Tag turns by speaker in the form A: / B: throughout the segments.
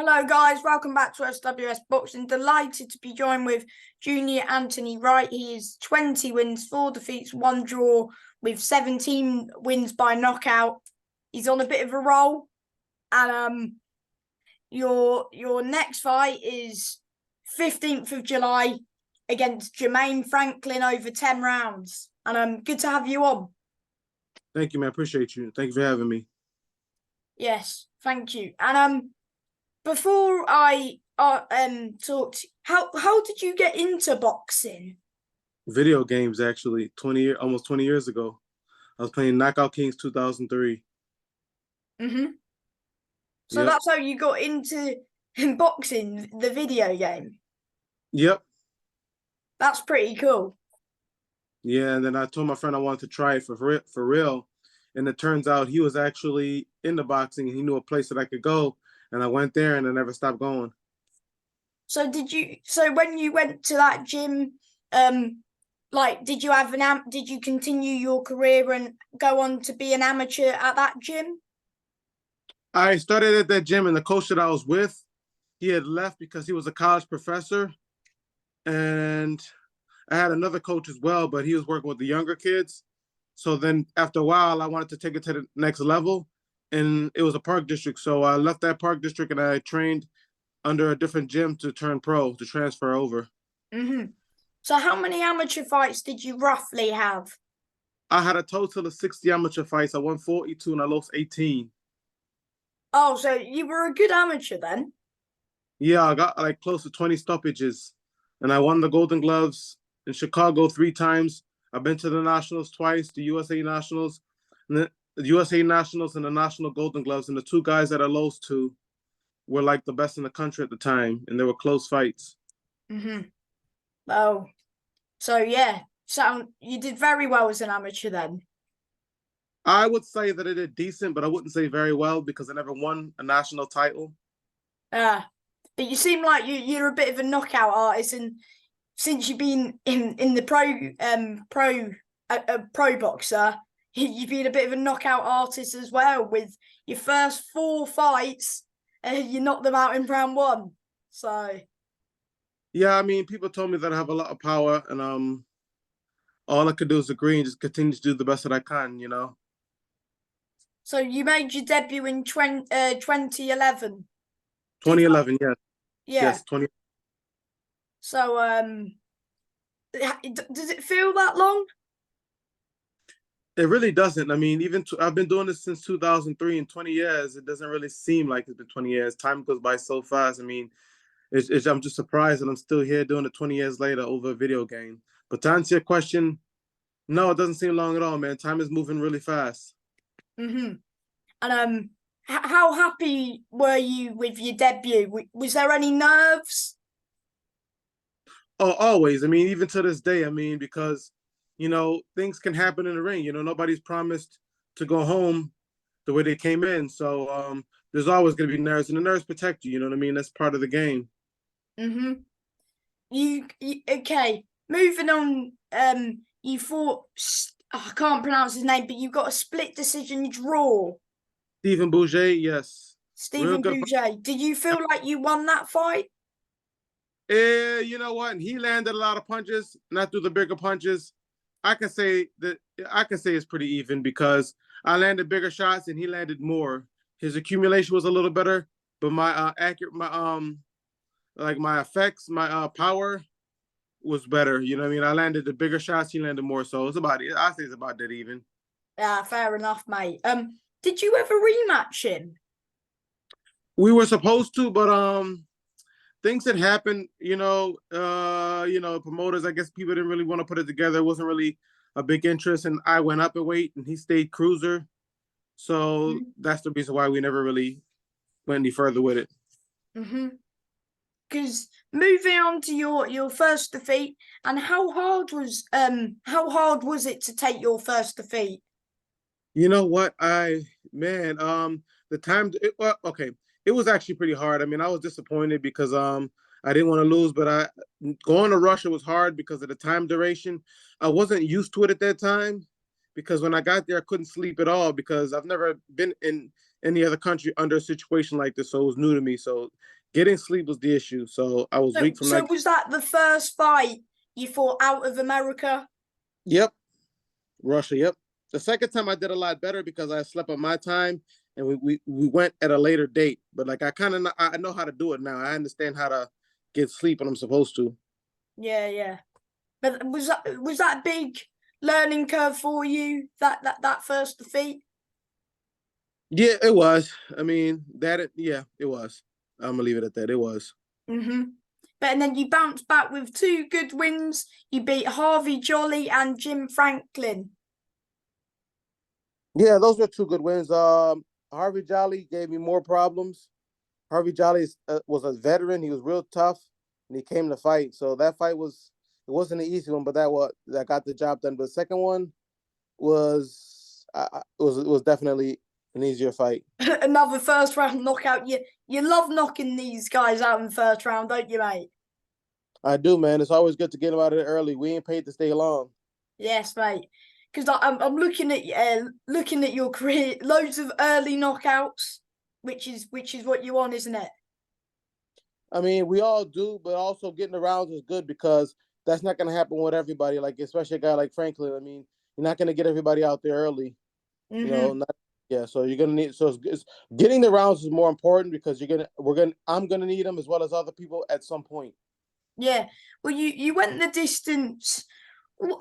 A: Hello guys, welcome back to SWS Boxing. Delighted to be joined with Junior Antony Wright. He is 20 wins, 4 defeats, 1 draw with 17 wins by knockout. He's on a bit of a roll. And your next fight is 15th of July against Jermaine Franklin over 10 rounds. And good to have you on.
B: Thank you, man. Appreciate you. Thank you for having me.
A: Yes, thank you. And before I talked, how did you get into boxing?
B: Video games, actually. Almost 20 years ago. I was playing Knockout Kings 2003.
A: So that's how you got into boxing, the video game?
B: Yep.
A: That's pretty cool.
B: Yeah, and then I told my friend I wanted to try it for real. And it turns out he was actually into boxing and he knew a place that I could go. And I went there and I never stopped going.
A: So when you went to that gym, did you continue your career and go on to be an amateur at that gym?
B: I started at that gym and the coach that I was with, he had left because he was a college professor. And I had another coach as well, but he was working with the younger kids. So then after a while, I wanted to take it to the next level. And it was a park district. So I left that park district and I trained under a different gym to turn pro, to transfer over.
A: So how many amateur fights did you roughly have?
B: I had a total of 60 amateur fights. I won 42 and I lost 18.
A: Oh, so you were a good amateur then?
B: Yeah, I got like close to 20 stoppages. And I won the Golden Gloves in Chicago 3 times. I've been to the Nationals twice, the USA Nationals, and the USA Nationals and the National Golden Gloves. And the 2 guys that I lost to were like the best in the country at the time. And they were close fights.
A: Oh, so yeah. So you did very well as an amateur then?
B: I would say that I did decent, but I wouldn't say very well because I never won a national title.
A: But you seem like you're a bit of a knockout artist, and since you've been in the pro boxer, you've been a bit of a knockout artist as well. With your first 4 fights, you knocked them out in round 1. So
B: yeah, I mean, people told me that I have a lot of power, and all I could do is agree and just continue to do the best that I can, you know.
A: So you made your debut in 2011.
B: 2011, yes.
A: Yeah.
B: Yes, 20.
A: So does it feel that long?
B: It really doesn't. I mean, I've been doing this since 2003, in 20 years. It doesn't really seem like it's been 20 years. Time goes by so fast. I mean, I'm just surprised that I'm still here doing it 20 years later over a video game. But to answer your question, no, it doesn't seem long at all, man. Time is moving really fast.
A: And how happy were you with your debut? Was there any nerves?
B: Oh, always. I mean, even to this day, I mean, because, you know, things can happen in the ring. You know, nobody's promised to go home the way they came in. So there's always going to be nerves, and the nerves protect you. You know what I mean? That's part of the game.
A: Okay. Moving on. You fought. I can't pronounce his name, but you got a split decision draw.
B: Stephen Bouget, yes.
A: Stephen Bouget. Did you feel like you won that fight?
B: You know what? He landed a lot of punches, not through the bigger punches. I can say it's pretty even because I landed bigger shots and he landed more. His accumulation was a little better, but my my effects, my power was better. You know what I mean? I landed the bigger shots, he landed more. So I say it's about that even.
A: Yeah, fair enough, mate. Did you ever rematch him?
B: We were supposed to, but things had happened, promoters, I guess people didn't really want to put it together. It wasn't really a big interest, and I went up in weight and he stayed cruiser. So that's the reason why we never really went any further with it.
A: Because moving on to your first defeat, and how hard was it to take your first defeat?
B: You know what? the time, it was actually pretty hard. I mean, I was disappointed because I didn't want to lose, but going to Russia was hard because of the time duration. I wasn't used to it at that time because when I got there, I couldn't sleep at all because I've never been any other country under a situation like this, so it was new to me. So getting sleep was the issue. So I was weak from
A: So
B: that.
A: was that the first fight you fought out of America?
B: Yep, Russia. Yep. The second time I did a lot better because I slept on my time and we went at a later date. But like I know how to do it now. I understand how to get sleep when I'm supposed to.
A: Yeah, yeah. But was that a big learning curve for you, that first defeat?
B: Yeah, it was. I mean, yeah, it was. I'm gonna leave it at that. It was.
A: Mm-hmm. But and then you bounced back with two good wins. You beat Harvey Jolly and Jim Franklin.
B: Yeah, those were two good wins. Harvey Jolly gave me more problems. Harvey Jolly was a veteran. He was real tough, and he came to fight. So that fight wasn't an easy one, but that got the job done. But the second one was definitely an easier fight.
A: Another first round knockout. You love knocking these guys out in the first round, don't you, mate?
B: I do, man. It's always good to get them out of there early. We ain't paid to stay long.
A: Yes, mate. Because I'm looking at your career, loads of early knockouts, which is what you want, isn't it?
B: I mean, we all do, but also getting the rounds is good because that's not going to happen with everybody. Like especially a guy like Franklin. I mean, you're not going to get everybody out there early. You know,
A: Mm-hmm.
B: yeah. So you're gonna need. So it's getting the rounds is more important because I'm gonna need them as well as other people at some point.
A: Yeah. Well, you went the distance.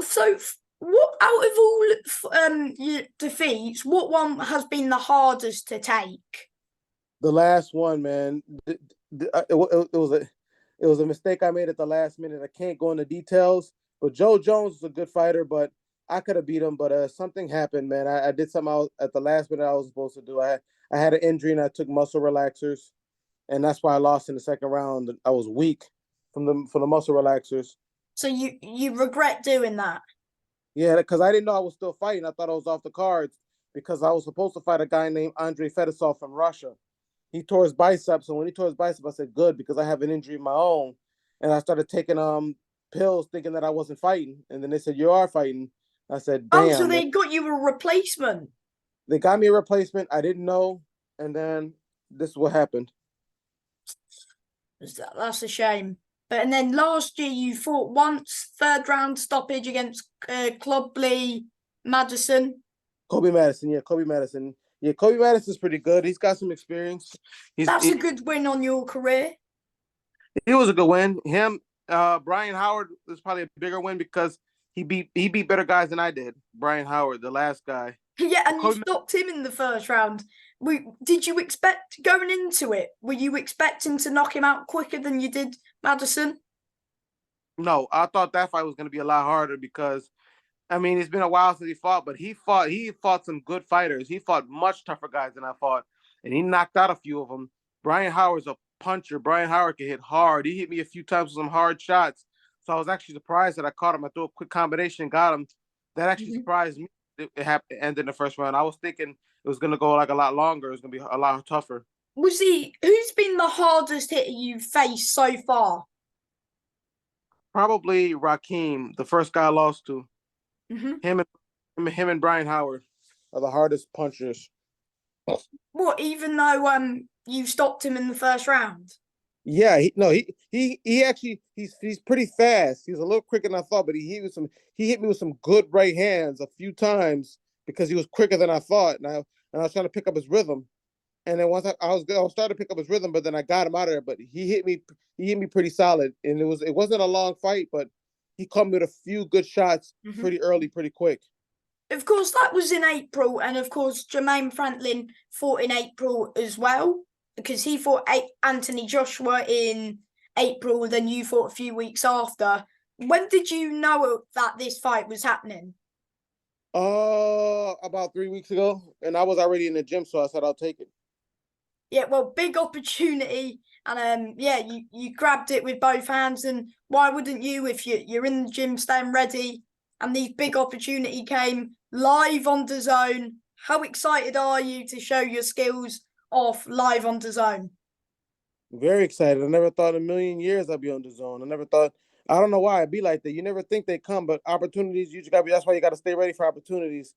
A: So, what out of all your defeats, what one has been the hardest to take?
B: The last one, man, it was a mistake I made at the last minute. I can't go into details, but Joe Jones is a good fighter, but I could have beat him, but something happened, man. I did something at the last minute I was supposed to do. I had an injury and I took muscle relaxers, and that's why I lost in the second round. I was weak from the muscle relaxers.
A: So you regret doing that?
B: Yeah, because I didn't know I was still fighting. I thought I was off the cards because I was supposed to fight a guy named Andrei Fedosov from Russia. He tore his biceps, and when he tore his bicep, I said, "Good," because I have an injury of my own. And I started taking pills, thinking that I wasn't fighting. And then they said, "You are fighting." I said,
A: Oh, so
B: "Damn."
A: they got you a replacement.
B: They got me a replacement. I didn't know, and then this is what happened.
A: That's a shame. But and then last year you fought once, third round stoppage against Clubley Madison.
B: Kobe Madison, yeah, Kobe Madison. Yeah, Kobe Madison's pretty good. He's got some experience. He's
A: That's a
B: he,
A: good win on your career.
B: he was a good win. Brian Howard was probably a bigger win because he beat better guys than I did. Brian Howard, the last guy.
A: Yeah,
B: But
A: and you
B: Kobe,
A: stopped him in the first round. Did you expect going into it? Were you expecting to knock him out quicker than you did Madison?
B: no, I thought that fight was going to be a lot harder because I mean it's been a while since he fought, but he fought some good fighters. He fought much tougher guys than I fought, and he knocked out a few of them. Brian Howard's a puncher. Brian Howard can hit hard. He hit me a few times with some hard shots. So I was actually surprised that I caught him. I threw a quick combination, got him. That actually
A: Mhm.
B: surprised me. It happened ended in the first round. I was thinking it was gonna go like a lot longer. It was gonna be a lot tougher.
A: Who's been the hardest hitter you've faced so far?
B: Probably Raheem, the first guy I lost to.
A: Mm-hmm.
B: Him and Brian Howard are the hardest punchers.
A: What, even though you stopped him in the first round?
B: Yeah, no, he actually he's pretty fast. He's a little quicker than I thought, but he hit me with some good right hands a few times because he was quicker than I thought. And I was trying to pick up his rhythm. And then once I was starting to pick up his rhythm, but then I got him out of there. But he hit me pretty solid. And it wasn't a long fight, but he caught me with a few good shots
A: Mm-hmm.
B: pretty early, pretty quick.
A: Of course, that was in April, and of course, Jermaine Franklin fought in April as well because he fought Anthony Joshua in April. Then you fought a few weeks after. When did you know that this fight was happening?
B: About 3 weeks ago, and I was already in the gym, so I said I'll take it.
A: Yeah, well, big opportunity, and yeah, you grabbed it with both hands. And why wouldn't you if you're in the gym, staying ready, and the big opportunity came live on the zone? How excited are you to show your skills off live on the zone?
B: Very excited. I never thought in a million years I'd be on the zone. I never thought. I don't know why I'd be like that. You never think they come, but opportunities. You just got. That's why you got to stay ready for opportunities,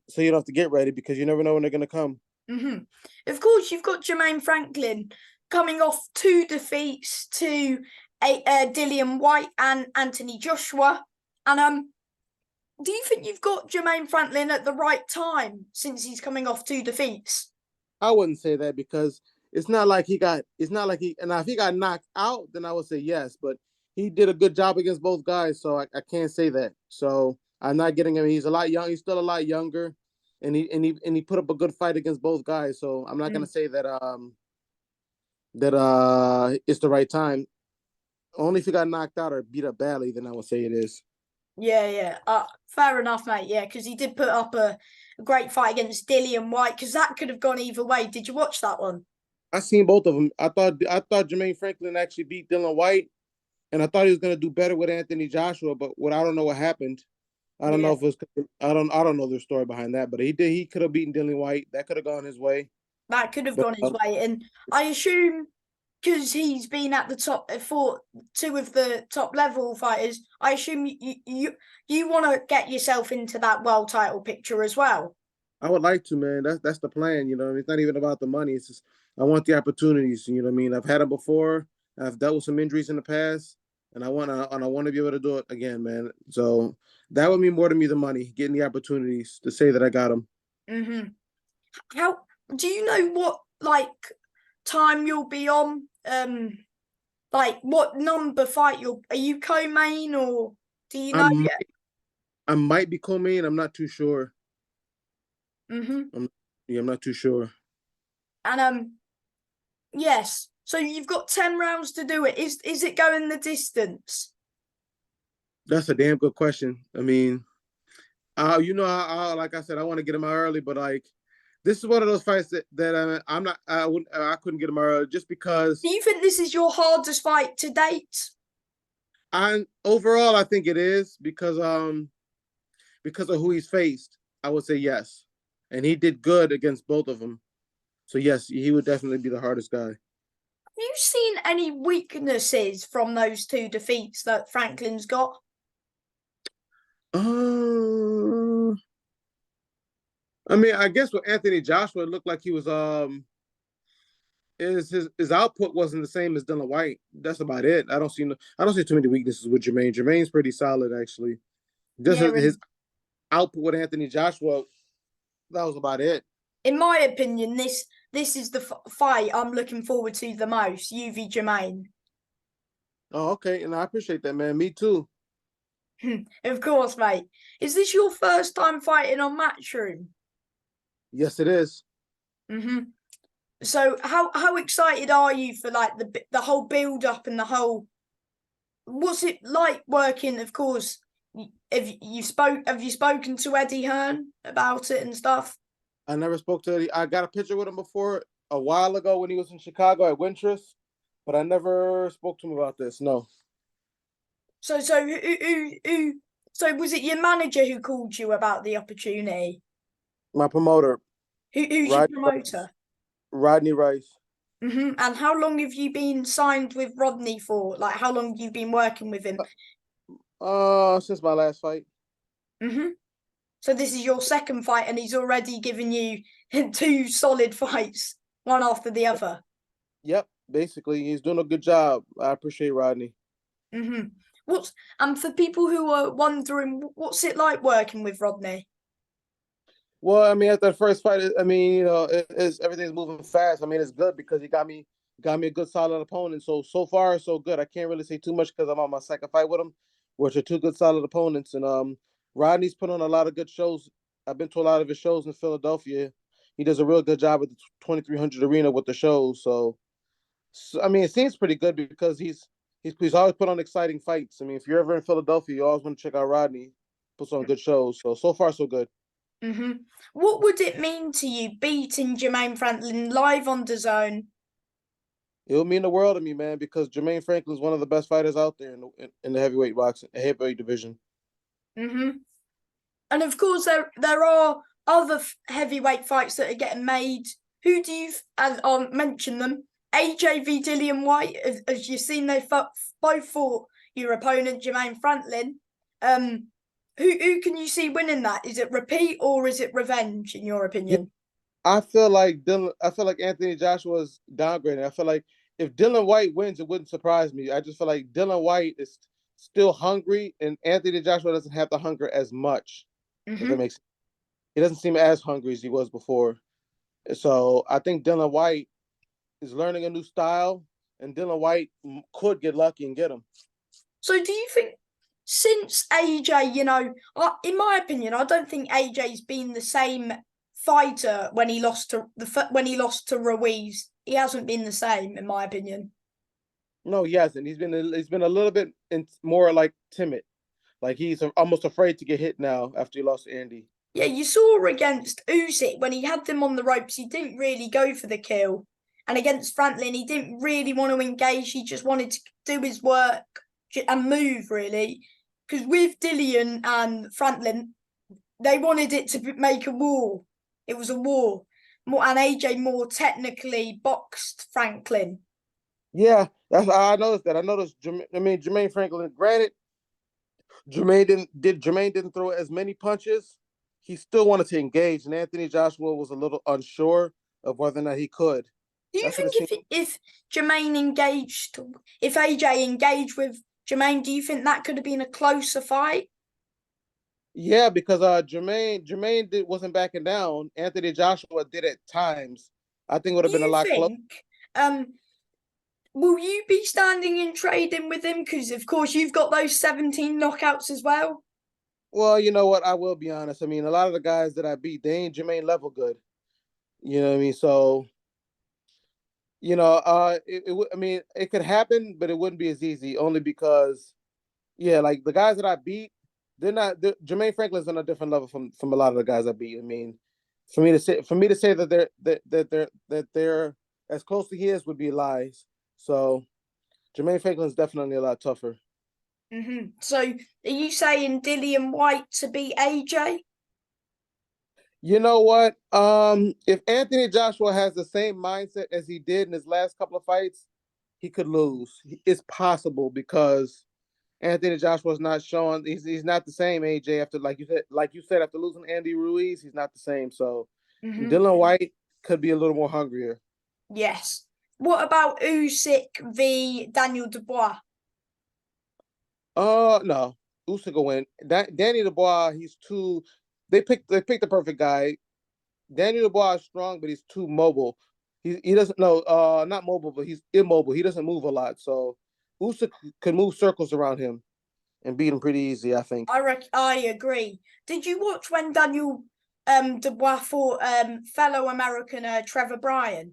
B: so you don't have to get ready because you never know when they're gonna come.
A: Hmm. Of course, you've got Jermaine Franklin coming off 2 defeats to Dillian Wright and Anthony Joshua. And do you think you've got Jermaine Franklin at the right time since he's coming off 2 defeats?
B: I wouldn't say that because it's not like he got. It's not like he. And now if he got knocked out, then I would say yes. But he did a good job against both guys, so I can't say that. So I'm not getting him. He's a lot young. He's still a lot younger, and he put up a good fight against both guys. So I'm not gonna say that it's the right time. Only if he got knocked out or beat up badly, then I would say it is.
A: Yeah. Fair enough, mate. Yeah, because he did put up a great fight against Dillian Wright, because that could have gone either way. Did you watch that one?
B: I seen both of them. I thought Jermaine Franklin actually beat Dylan White, and I thought he was gonna do better with Anthony Joshua, but I don't know what happened. I don't know
A: Yeah,
B: if it was. I don't know the story behind that, but he did. He could have beaten Dylan White. That could have gone his way.
A: that could have
B: But
A: gone his way. And I assume because he's been at the top for 2 of the top level fighters, I assume you want to get yourself into that world title picture as well.
B: I would like to, man. That's the plan. You know, it's not even about the money. It's just I want the opportunities. You know what I mean? I've had them before. I've dealt with some injuries in the past, and I want to be able to do it again, man. So that would mean more to me than money. Getting the opportunities to say that I got them.
A: Hmm. How do you know what time you'll be on? Like what number fight are you co-main, or do you
B: I
A: know
B: might,
A: yet?
B: I might be co-main. I'm not too sure.
A: Hmm.
B: I'm not too sure.
A: And yes. So you've got 10 rounds to do it. Is it going the distance?
B: That's a damn good question. I mean, like I said, I want to get him out early, but like, this is one of those fights that I'm not. I couldn't get him out early just because.
A: Do you think this is your hardest fight to date?
B: I think it is because of who he's faced. I would say yes, and he did good against both of them. So yes, he would definitely be the hardest guy.
A: Have you seen any weaknesses from those 2 defeats that Franklin's got?
B: Uh, I mean, I guess with Anthony Joshua, it looked like he was his output wasn't the same as Dylan White. That's about it. I don't see too many weaknesses with Jermaine. Jermaine's pretty solid actually. Just
A: Yeah,
B: his
A: and
B: output with Anthony Joshua, that was about it.
A: in my opinion, this is the fight I'm looking forward to the most. You v Jermaine.
B: Oh, okay, and I appreciate that, man. Me too.
A: Of course, mate. Is this your first time fighting on Matchroom?
B: Yes, it is.
A: Hmm. So how excited are you for like the whole build up and the whole? What's it like working? Of course, have you spoken to Eddie Hearn about it and stuff?
B: I never spoke to Eddie. I got a picture with him before a while ago when he was in Chicago at Wintrust, but I never spoke to him about this. No,
A: So was it your manager who called you about the opportunity?
B: my promoter,
A: Who's your
B: Rodney Rice.
A: promoter?
B: Rodney Rice.
A: And how long have you been signed with Rodney for? Like, how long have you been working with him?
B: Since my last fight.
A: Hmm. So this is your second fight, and he's already given you 2 solid fights, one after the other.
B: Yep, basically, he's doing a good job. I appreciate Rodney.
A: Hmm. And for people who are wondering, what's it like working with Rodney?
B: Well, I mean, at that first fight, I mean, it's everything's moving fast. I mean, it's good because he got me a good solid opponent. So far so good. I can't really say too much because I'm on my second fight with him, which are 2 good solid opponents. And Rodney's put on a lot of good shows. I've been to a lot of his shows in Philadelphia. He does a real good job at the 2300 arena with the shows. So I mean, it seems pretty good because he's always put on exciting fights. I mean, if you're ever in Philadelphia, you always want to check out Rodney. Puts on good shows. So far so good.
A: Hmm. What would it mean to you beating Jermaine Franklin live on the zone?
B: It'll mean the world to me, man, because Jermaine Franklin's one of the best fighters out there in the heavyweight division.
A: Hmm. And of course, there are other heavyweight fights that are getting made. Who do you mention them? AJ v Dillian White, as you've seen, they both fought your opponent Jermaine Franklin. Who can you see winning that? Is it repeat or is it revenge? In your
B: Yeah,
A: opinion?
B: I feel like Anthony Joshua's downgraded. I feel like if Dylan White wins, it wouldn't surprise me. I just feel like Dylan White is still hungry, and Anthony Joshua doesn't have the hunger as much. If that
A: Hmm.
B: makes sense. He doesn't seem as hungry as he was before. So I think Dylan White is learning a new style, and Dylan White could get lucky and get him.
A: So do you think since AJ, in my opinion, I don't think AJ's been the same fighter when he lost to Ruiz. He hasn't been the same, in my opinion.
B: No, he hasn't. He's been a little bit more like timid. Like he's almost afraid to get hit now after he lost to Andy.
A: Yeah, you saw against Usyk when he had them on the ropes, he didn't really go for the kill. And against Franklin, he didn't really want to engage. He just wanted to do his work and move, really. Because with Dillian and Franklin, they wanted it to make a war. It was a war. And AJ more technically boxed Franklin.
B: Yeah, that's I noticed that. I noticed. Jermaine Franklin. Granted, Jermaine didn't throw as many punches. He still wanted to engage, and Anthony Joshua was a little unsure of whether or not he could.
A: Do you
B: That's what it
A: think
B: seemed.
A: if if AJ engaged with Jermaine, do you think that could have been a closer fight?
B: Yeah, because Jermaine wasn't backing down. Anthony Joshua did at times. I think it would
A: Do
B: have been a
A: you
B: lot closer.
A: think will you be standing and trading with him? Because of course you've got those 17 knockouts as well.
B: Well, you know what? I will be honest. I mean, a lot of the guys that I beat, they ain't Jermaine level good. You know what I mean? So, I mean, it could happen, but it wouldn't be as easy only because, yeah, like the guys that I beat, Jermaine Franklin's on a different level from a lot of the guys I beat. I mean, for me to say that they're as close to his would be lies. So Jermaine Franklin's definitely a lot tougher.
A: So are you saying Dillian White to beat AJ?
B: You know what? If Anthony Joshua has the same mindset as he did in his last couple of fights, he could lose. It's possible because Anthony Joshua's not showing. He's not the same. AJ after like you said after losing Andy Ruiz, he's not the same. So Dylan White could be a little more hungrier.
A: Yes. What about Usyk v Daniel Dubois?
B: No, Usyk will win. Danny Dubois, he's too. They picked the perfect guy. Danny Dubois is strong, but he's too mobile. He doesn't know. Not mobile, but he's immobile. He doesn't move a lot. So Usyk can move circles around him and beat him pretty easy. I think.
A: I agree. Did you watch when Daniel Dubois fought fellow American Trevor Bryan?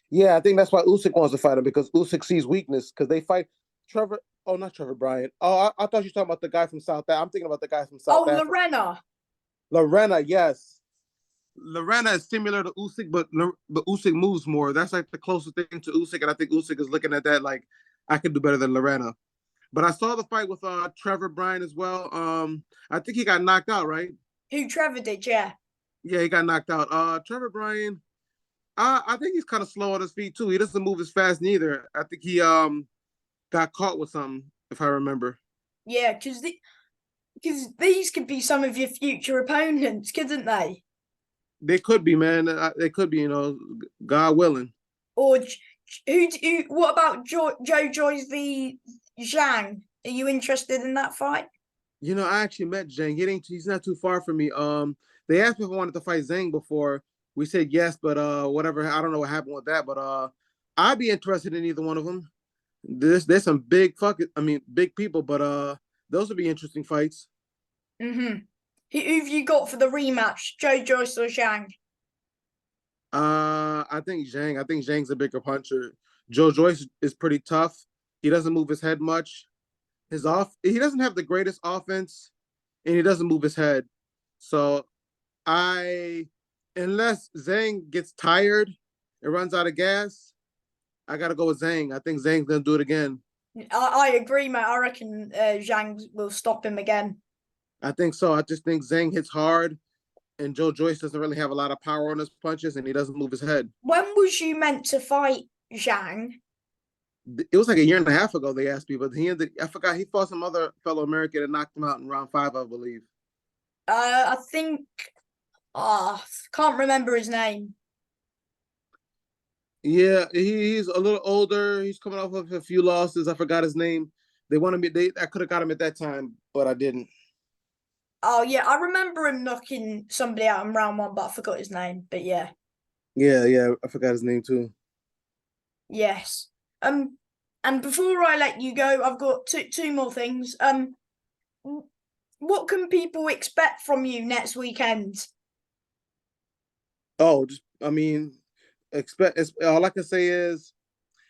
B: Yeah, I think that's why Usyk wants to fight him because Usyk sees weakness because they fight Trevor. Oh, not Trevor Bryan. Oh, I thought you were talking about the guy from South. I'm thinking about the guy from South
A: Oh,
B: Africa.
A: Lorena.
B: Lorena, yes. Lorena is similar to Usyk, but Usyk moves more. That's like the closest thing to Usyk, and I think Usyk is looking at that like I could do better than Lorena. But I saw the fight with Trevor Bryan as well. I think he got knocked out, right?
A: Who Trevor did, yeah.
B: Yeah, he got knocked out. Trevor Bryan, I think he's kind of slow on his feet too. He doesn't move as fast neither. I think he got caught with something, if I remember.
A: Yeah, because these could be some of your future opponents, couldn't they?
B: They could be, man. They could be, God willing.
A: Or what about Joe Joyce v Zhang? Are you interested in that fight?
B: I actually met Zhang. He's not too far from me. They asked me if I wanted to fight Zhang before. We said yes, but whatever. I don't know what happened with that, but I'd be interested in either one of them. There's some big people, but those would be interesting fights.
A: Who've you got for the rematch, Joe Joyce or Zhang?
B: I think Zhang. I think Zhang's a bigger puncher. Joe Joyce is pretty tough. He doesn't move his head much. He doesn't have the greatest offense, and he doesn't move his head. So unless Zhang gets tired and runs out of gas, I gotta go with Zhang. I think Zhang's gonna do it again.
A: I agree, mate. I reckon Zhang will stop him again.
B: I think so. I just think Zhang hits hard, and Joe Joyce doesn't really have a lot of power on his punches, and he doesn't move his head.
A: When was you meant to fight Zhang?
B: It was like a year and a half ago. They asked me, but I forgot he fought some other fellow American and knocked him out in round 5, I believe.
A: I think Can't remember his name.
B: Yeah, he's a little older. He's coming off of a few losses. I forgot his name. They wanted me. I could have got him at that time, but I didn't.
A: Oh yeah, I remember him knocking somebody out in round one, but I forgot his name. But yeah,
B: Yeah, I forgot his name too.
A: yes. And before I let you go, I've got two more things. What can people expect from you next weekend?
B: Oh, just I mean, expect. All I can say is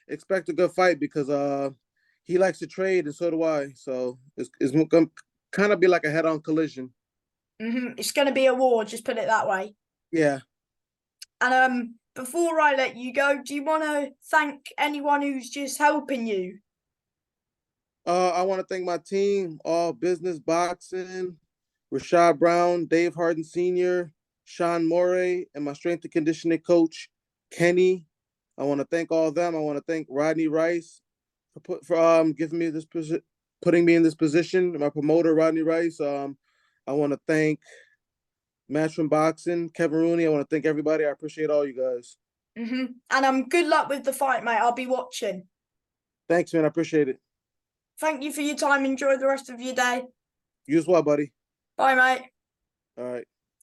B: expect a good fight because he likes to trade and so do I. So it's gonna kind of be like a head-on collision.
A: It's going to be a war. Just put it that way.
B: Yeah.
A: And before I let you go, do you want to thank anyone who's just helping you?
B: I want to thank my team, All Business Boxing, Rashad Brown, Dave Harden Sr., Sean Morey, and my strength and conditioning coach, Kenny. I want to thank all of them. I want to thank Rodney Rice for giving me this position, putting me in this position. My promoter, Rodney Rice. I want to thank Matchroom Boxing, Kevin Rooney. I want to thank everybody. I appreciate all you guys.
A: And good luck with the fight, mate. I'll be watching.
B: Thanks, man. I appreciate it.
A: Thank you for your time. Enjoy the rest of your day.
B: You as well, buddy.
A: Bye, mate.
B: All right.